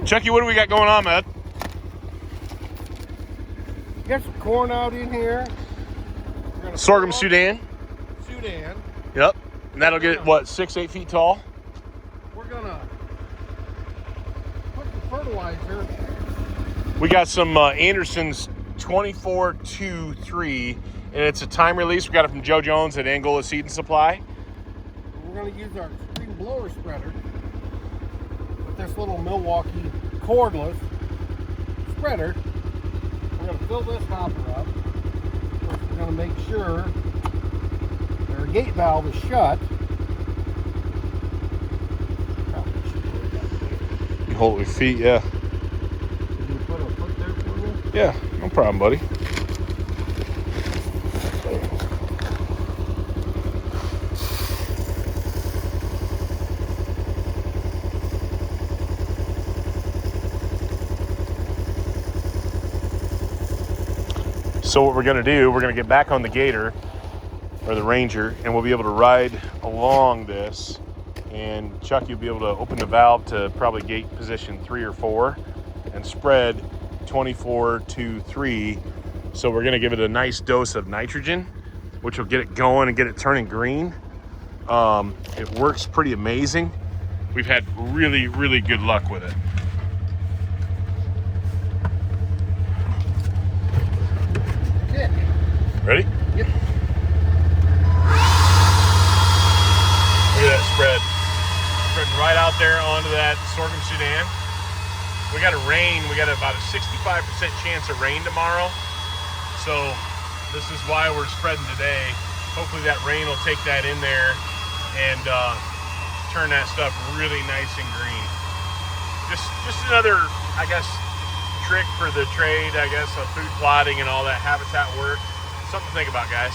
Chucky, what do we got going on, man? Got some corn out in here. Sorghum Sudan. Sudan. Yep. And that'll get, what, 6-8 feet tall? We're gonna put the fertilizer. We got some Anderson's 2423, and it's a time release. We got it from Joe Jones at Angola Seed and Supply. We're gonna use our spring blower spreader with this little Milwaukee cordless spreader. We're gonna fill this hopper up. First, we're gonna make sure our gate valve is shut. You hold it with your feet, yeah. Can you put a foot there for me? Yeah, no problem, buddy. So what we're going to do, we're going to get back on the Gator, or the Ranger, and we'll be able to ride along this. And Chuck, you'll be able to open the valve to probably gate position 3 or 4 and spread 24-3. So we're going to give it a nice dose of nitrogen, which will get it going and get it turning green. It works pretty amazing. We've had really, really good luck with it. Ready? Yep. Look at that spread. Spreading right out there onto that Sorghum Sudan. We got a rain. We got about a 65% chance of rain tomorrow. So this is why we're spreading today. Hopefully that rain will take that in there and turn that stuff really nice and green. Just another, I guess, trick for the trade, I guess, of food plotting and all that habitat work. Something to think about, guys.